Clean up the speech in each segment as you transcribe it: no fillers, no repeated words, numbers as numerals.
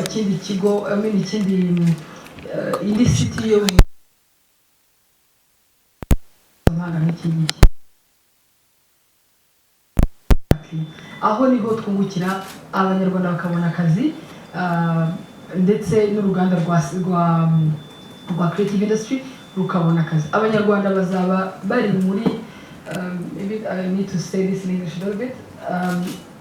ikindi kigo indi city yo mpanga n'ikindi aho niho twungukira abanyarwanda bakabona akazi ndetse n'uruganda rwa creative industry rukabona akazi. Abanyarwanda bazaba bari muri maybe I need to say this in English a little bit.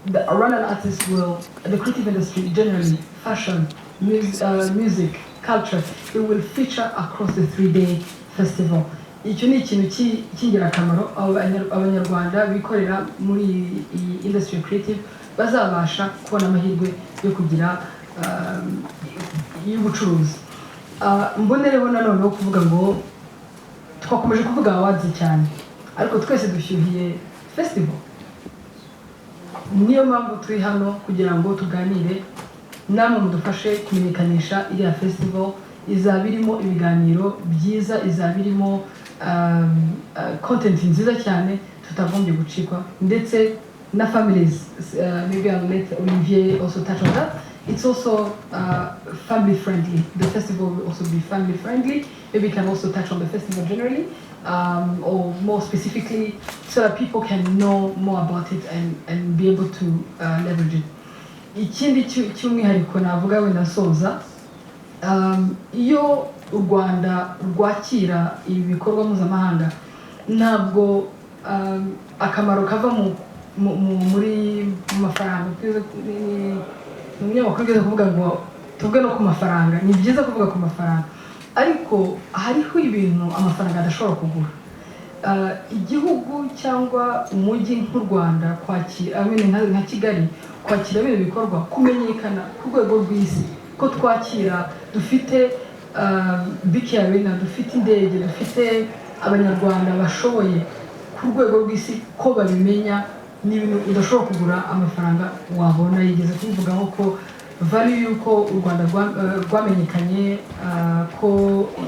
The Rwandan artists will, the creative industry generally, fashion, music, culture, it will feature across the 3-day festival. Icyo ni ikintu cy'ingirakamaro abanyarwanda bikorera muri industry creative bazabasha kubona amahirwe yo kugira y'ubucuruzi. Mbonereho nanone kuvuga ngo twakomeje kuvuga awards cyane ariko twese dushyuhiye festival. Niyo mpamvu turi hano kugira ngo tuganire namwe mudufashe kumenyekanisha iriya festival. Izaba irimo ibiganiro byiza, izaba irimo content nziza cyane tutagombye gucikwa ndetse na families. Maybe I'll let Olivier also touch on that. It's also family friendly. The festival will also be family friendly. Maybe we can also touch on the festival generally, or more specifically, so that people can know more about it and be able to leverage it. Ikindi cy'umwihariko navuga wenda soza, iyo u Rwanda rwakira ibikorwa mpuzamahanga ntabwo akamaro kava muri mafaranga. Umunyamakuru ugeze kuvuga ngo tuvuge no ku mafaranga, ni byiza kuvuga ku mafaranga ariko hariho ibintu amafaranga adashobora kugura. Igihugu cyangwa umujyi nk'u Rwanda kwakira nka Kigali kwakira bino bikorwa, kumenyekana ku rwego rw'isi ko twakira, dufite big arena, dufite indege, dufite abanyarwanda bashoboye ku rwego rw'isi, ko babimenya ni ibintu udashobora kugura amafaranga wabona. Yigeze kubivugaho ko value yuko u Rwanda rwamenyekanye ko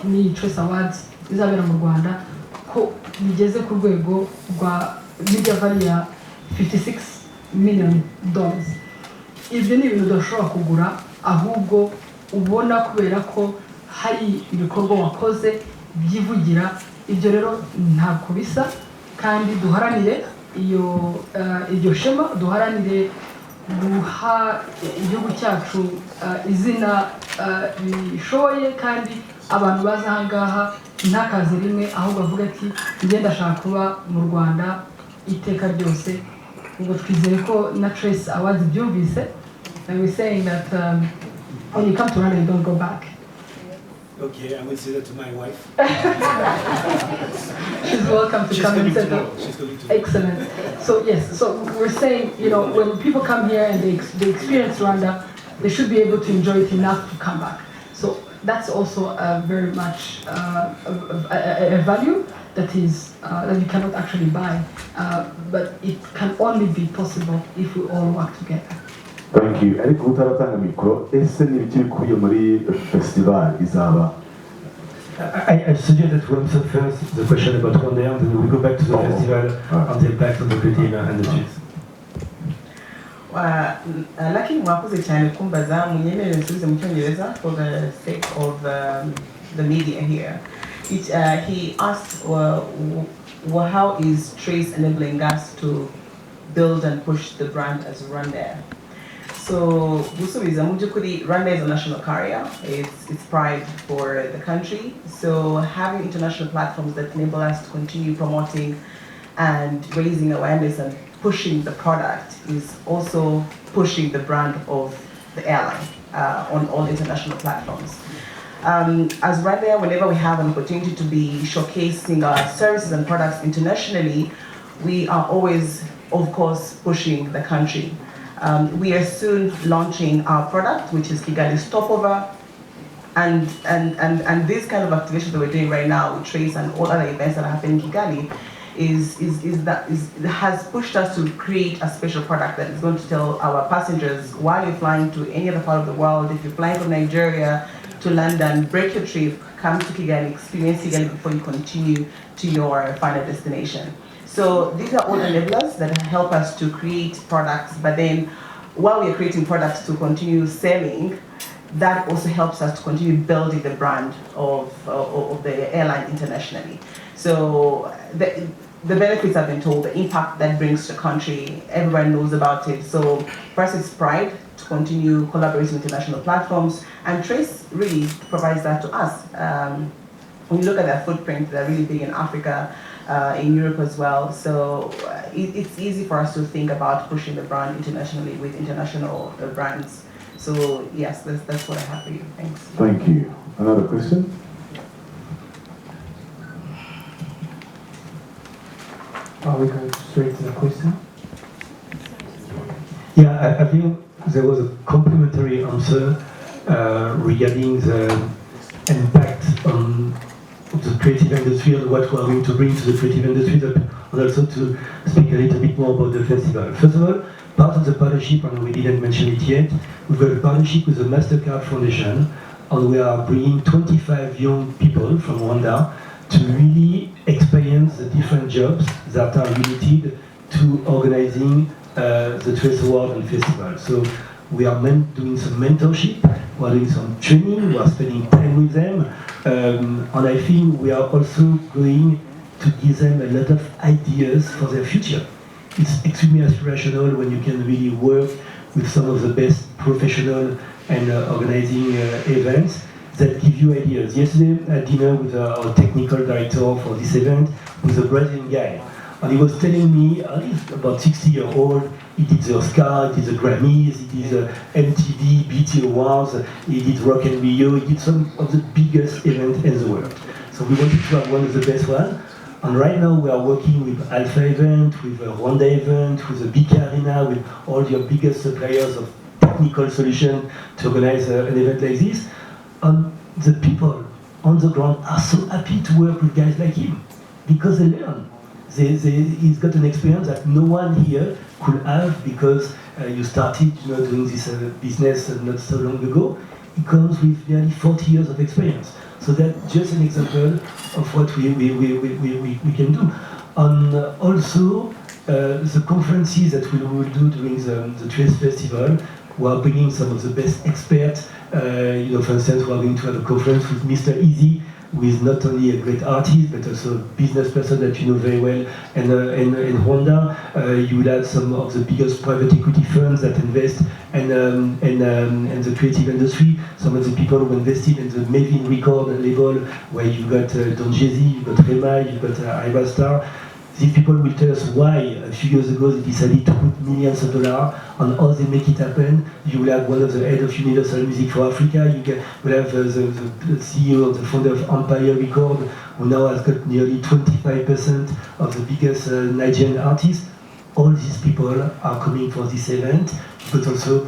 ni Choice Awards izabera mu Rwanda ko bigeze ku rwego rwa media value ya $56 million. Ibyo ni ibintu udashobora kugura, ahubwo ubona kubera ko hari ibikorwa wakoze byivugira. Ibyo rero ntabwo bisa, kandi duharanire iryo shema, duharanire guha igihugu cyacu izina bishoboye, kandi abantu baza aha ngaha ntakaze rimwe ahubwo bavuga ati njye ndashaka kuba mu Rwanda iteka ryose. Ubwo twizeye ko na Trace Awards byumvise, and we're saying that when you come to Rwanda you don't go back. Okay, I'm going to say that to my wife. She's welcome to come and set up. Excellent. So yes, so we're saying, when people come here and they experience Rwanda, they should be able to enjoy it enough to come back. So that's also very much a value that is that you cannot actually buy, but it can only be possible if we all work together. Thank you. Ariko utaratanga mikoro, ese ni ibiki bikubiye muri festival izaba? I suggest that we answer first the question about Rwanda, and then we go back to the festival and the impact on the creative industries. Lakini mwakoze cyane kumbaza munyemerere nsubize mu Cyongereza for the sake of the media here. He asked how is Trace enabling us to build and push the brand as Rwanda. So Rwanda is a national carrier. It's pride for the country. So having international platforms that enable us to continue promoting and raising awareness and pushing the product is also pushing the brand of the airline on all international platforms. As Rwanda, whenever we have an opportunity to be showcasing our services and products internationally, we are always, of course, pushing the country. We are soon launching our product, which is Kigali Stopover, and this kind of activation that we're doing right now with Trace and all other events that are happening in Kigali has pushed us to create a special product that is going to tell our passengers, while you're flying to any other part of the world, if you're flying from Nigeria to London, break your trip, come to Kigali, experience Kigali before you continue to your final destination. So these are all enablers that help us to create products, but then while we are creating products to continue selling, that also helps us to continue building the brand of the airline internationally. So the benefits have been told, the impact that brings to the country, everyone knows about it. So for us, it's pride to continue collaborating with international platforms, and Trace really provides that to us. When you look at their footprint, they're really big in Africa, in Europe as well. So it's easy for us to think about pushing the brand internationally with international brands. So yes, that's what I have for you. Thanks. Thank you. Another question? We go straight to the question. Yeah, I think there was a complementary answer regarding the impact on the creative industry and what we are going to bring to the creative industry, and also to speak a little bit more about the festival. First of all, part of the partnership, and we didn't mention it yet, we've got a partnership with the MasterCard Foundation, and we are bringing 25 young people from Rwanda to really experience the different jobs that are related to organizing the Trace Award and Festival. So we are doing some mentorship, we are doing some training, we are spending time with them, and I think we are also going to give them a lot of ideas for their future. It's extremely aspirational when you can really work with some of the best professional and organizing events that give you ideas. Yesterday, I had dinner with our technical director for this event, with a Brazilian guy. And he was telling me, he's about 60-year-old, he did the Oscar, he did the Grammys, he did the MTV, BT Awards, he did Rock and Rio, he did some of the biggest events in the world. So we wanted to have one of the best ones. And right now we are working with Alpha Event, with Rwanda Event, with the BK Arena, with all your biggest suppliers of technical solutions to organize an event like this. And the people on the ground are so happy to work with guys like him, because they learn. He's got an experience that no one here could have, because you started doing this business not so long ago. He comes with nearly 40 years of experience. So that's just an example of what we can do. And also, the conferences that we will do during the Trace Festival, we are bringing some of the best experts. For instance, we are going to have a conference with Mr. Easy, who is not only a great artist, but also a business person that you know very well. And in Rwanda, you will have some of the biggest private equity firms that invest in the creative industry. Some of the people who invested in the Maven record label, where you got Don Jay-Z, you got Rema, you got Iva Star. These people will tell us why a few years ago they decided to put millions of dollars on how they make it happen. You will have one of the head of Universal Music for Africa. You will have the CEO, the founder of Empire Record, who now has got nearly 25% of the biggest Nigerian artists. All these people are coming for this event, but also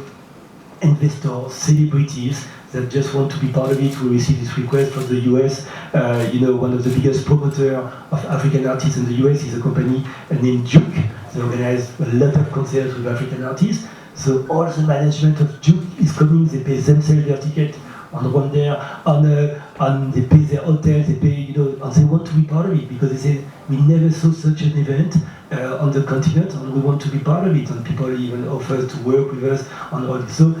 investors, celebrities that just want to be part of it. We received this request from the US. One of the biggest promoters of African artists in the US is a company named Duke. They organize a lot of concerts with African artists. So all the management of Duke is coming. They pay themselves their ticket on one there, and they pay their hotel. They pay, and they want to be part of it, because they say we never saw such an event on the continent, and we want to be part of it. And people even offer to work with us on all this. So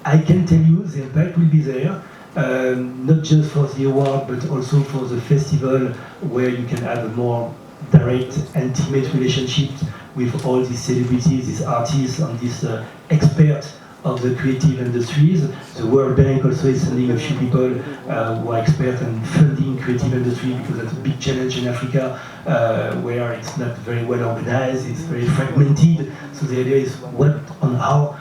I can tell you the impact will be there, not just for the award, but also for the festival, where you can have a more direct, intimate relationship with all these celebrities, these artists, and these experts of the creative industries. The World Bank also is sending a few people who are experts in funding creative industry, because that's a big challenge in Africa, where it's not very well organized, it's very fragmented. So the idea is what and how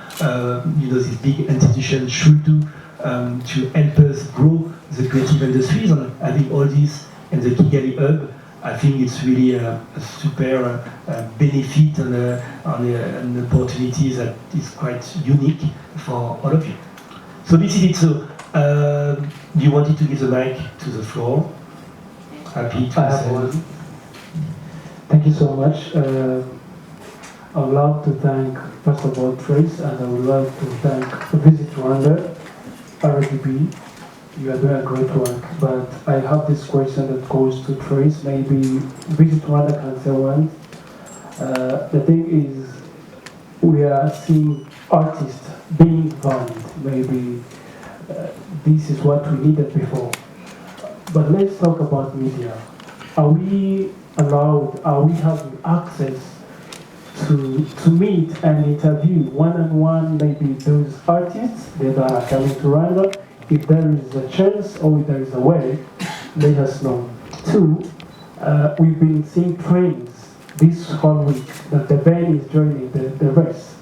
these big institutions should do to help us grow the creative industries. And having all this in the Kigali hub, I think it's really a super benefit and an opportunity that is quite unique for all of you. So this is it. So you wanted to give the mic to the floor. Happy to have one. Thank you so much. I would love to thank, first of all, Trace, and I would love to thank Visit Rwanda, RDB. You are doing great work, but I have this question that goes to Trace. Maybe Visit Rwanda can say one. The thing is, we are seeing artists being funded, maybe this is what we needed before. But let's talk about media. Are we having access to meet and interview one-on-one maybe those artists that are coming to Rwanda? If there is a chance or if there is a way, let us know. 2, we've been seeing trains this whole week that the band is joining the race.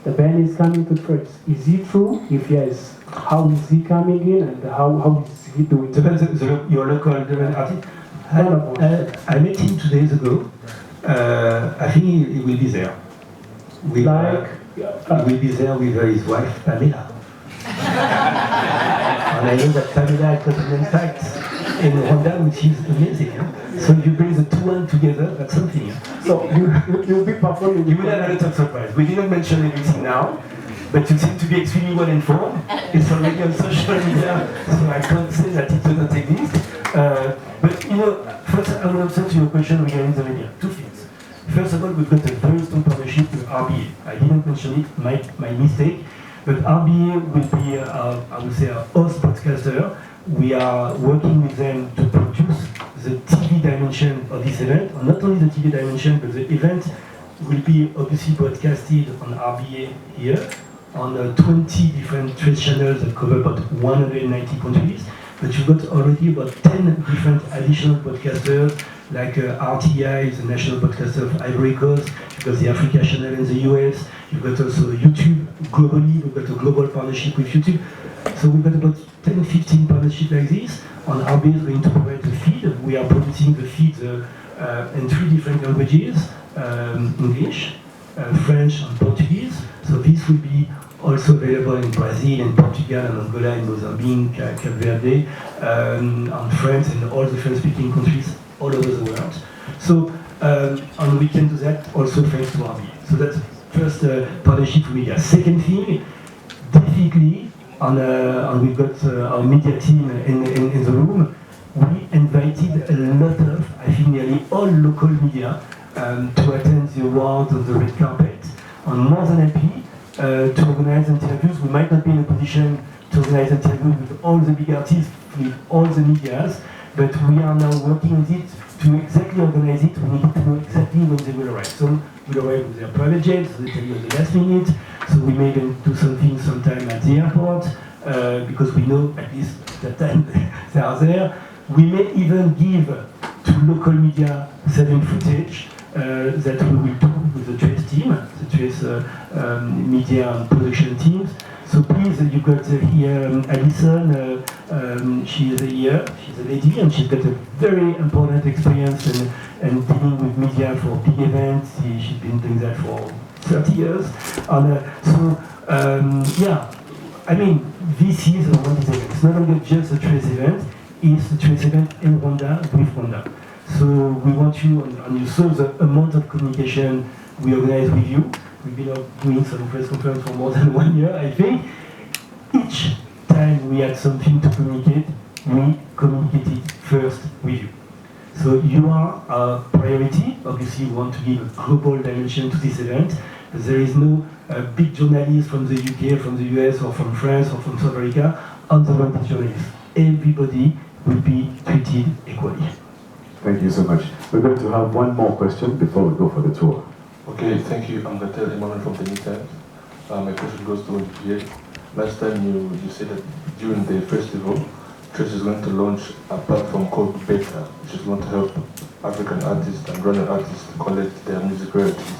The band is coming to trace. Is it true? If yes, how is he coming in and how is he doing? Your local artist? I met him 2 days ago. I think he will be there. He will be there with his wife, Pamela. And I know that Pamela has got an impact in Rwanda, which is amazing. So you bring the 2 together, that's something. So you'll be performing. You will have a lot of surprise. We didn't mention everything now, but you seem to be extremely well informed. It's already on social media, so I can't say that it doesn't exist. But first I will answer to your question regarding the media. 2 things. First of all, we've got a very strong partnership with RBA. I didn't mention it, my mistake. But RBA will be, I would say, our host podcaster. We are working with them to produce the TV dimension of this event. And not only the TV dimension, but the event will be obviously broadcasted on RBA here on 20 different trade channels that cover about 190 countries. But you've got already about 10 different additional podcasters, like RTI is the national podcaster of Ivory Coast. You've got the Africa channel in the US. You've got also YouTube globally. We've got a global partnership with YouTube. So we've got about 10, 15 partnerships like this. On RBA is going to provide the feed. We are producing the feed in 3 different languages, English, French and Portuguese. So this will be also available in Brazil, in Portugal, and Angola, in Mozambique, Cape Verde, and France, and all the French-speaking countries all over the world. So, and we can do that also thanks to RBA. So that's first partnership with media. Second thing, definitely, and we've got our media team in the room, we invited a lot of, I think nearly all local media to attend the awards on the red carpet. I'm more than happy to organize interviews. We might not be in a position to organize interviews with all the big artists, with all the medias, but we are now working on it to exactly organize it. We need to know exactly when they will arrive. Some will arrive with their private jets, so they tell you at the last minute. So we may even do something sometime at the airport, because we know at least that time they are there. We may even give to local media certain footage that we will do with the Trace team, the Trace media and production teams. So please, you've got here Alison, she is here, she's a lady, and she's got a very important experience in dealing with media for big events. She's been doing that for 30 years. And yeah, I mean, this is a Rwanda's event. It's not only just a Trace event, it's a Trace event in Rwanda with Rwanda. So we want you, and you saw the amount of communication we organize with you. We've been doing some press conference for more than 1 year, I think. Each time we had something to communicate, we communicated first with you. So you are our priority. Obviously, we want to give a global dimension to this event. There is no big journalist from the UK, from the US, or from France, or from South Africa on the Rwandan journalists. Everybody will be treated equally. Thank you so much. We're going to have one more question before we go for the tour. Okay, thank you. I'm Gatel Emmanuel from the New Times. My question goes to Olivier. Last time you said that during the festival, Trace is going to launch a platform called Beta, which is going to help African artists and Rwandan artists collect their music royalties.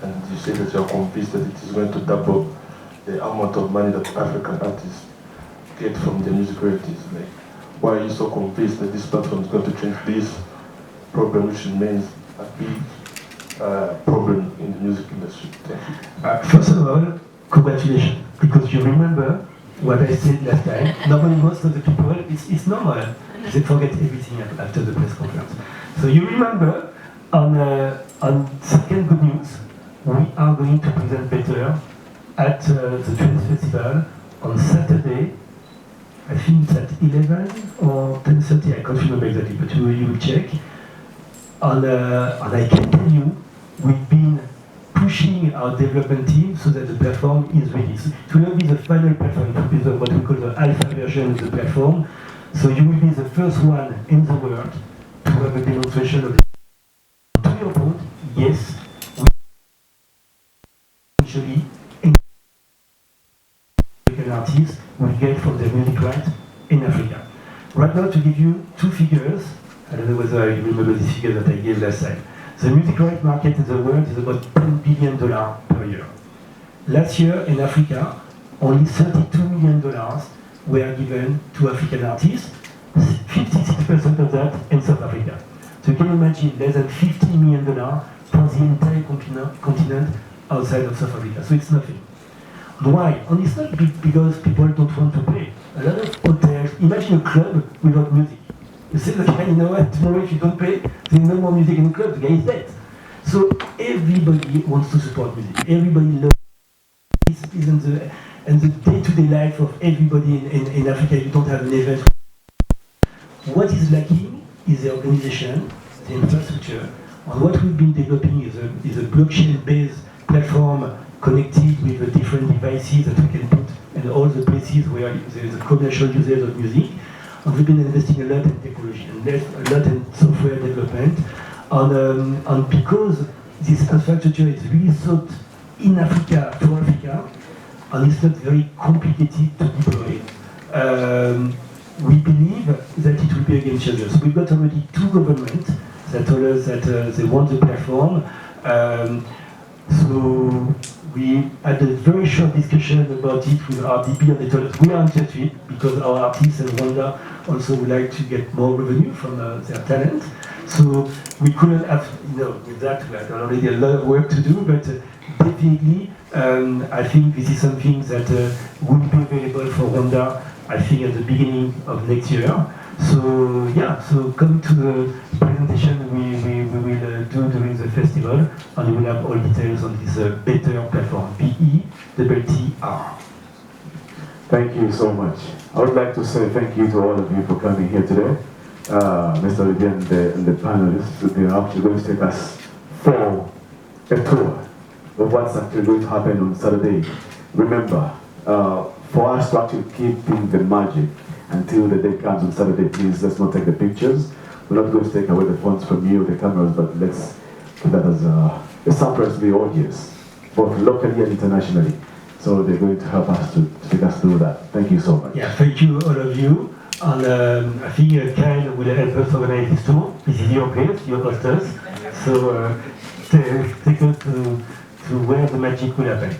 And you said that you are convinced that it is going to double the amount of money that African artists get from their music royalties. Like, why are you so convinced that this platform is going to change this problem, which remains a big problem in the music industry? Thank you. First of all, congratulations, because you remember what I said last time. Normally, most of the people, it's normal. They forget everything after the press conference. So you remember, on second good news, we are going to present better at the Trace Festival on Saturday. I think it's at 11 or 10:30, I can't remember exactly, but you will check. And I can tell you, we've been pushing our development team so that the platform is ready. So it will not be the final platform, it will be what we call the alpha version of the platform. So you will be the first one in the world to have a demonstration of it. To your point, yes, we actually African artists will get from their music rights in Africa. Right now, to give you two figures, I don't know whether you remember the figure that I gave last time. The music rights market in the world is about $10 billion per year. Last year in Africa, only $32 million were given to African artists, 56% of that in South Africa. So you can imagine less than $50 million for the entire continent outside of South Africa. So it's nothing. Why? And it's not because people don't want to pay. A lot of hotels, imagine a club without music. You say, okay, you know what, tomorrow if you don't pay, there's no more music in the club, the guy is dead. So everybody wants to support music. Everybody loves it. And the day-to-day life of everybody in Africa, you don't have an event. What is lacking is the organization, the infrastructure, and what we've been developing is a blockchain-based platform connected with the different devices that we can put in all the places where there is a commercial usage of music. And we've been investing a lot in technology and a lot in software development. And because this infrastructure is really thought in Africa, for Africa, and it's not very complicated to deploy, we believe that it will be a game changer. So we've got already two governments that told us that they want the platform. So we had a very short discussion about it with RDB, and they told us we are interested because our artists in Rwanda also would like to get more revenue from their talent. So we couldn't have, with that we had already a lot of work to do, but definitely I think this is something that will be available for Rwanda, I think at the beginning of next year. So yeah, so come to the presentation we will do during the festival, and you will have all details on this better platform, BETTR. Thank you so much. I would like to say thank you to all of you for coming here today. Mr. Olivier and the panelists, they are actually going to take us for a tour of what's actually going to happen on Saturday. Remember, for us to actually keep the magic until the day comes on Saturday, please let's not take the pictures. We're not going to take away the phones from you, the cameras, but let's keep that as a surprise to the audience, both locally and internationally. So they're going to help us to take us through that. Thank you so much. Yeah, thank you all of you. And I think Kyle will help us organize this tour. This is your place, your hostess. So take us to where the magic will happen.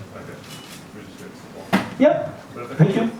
Yeah, thank you.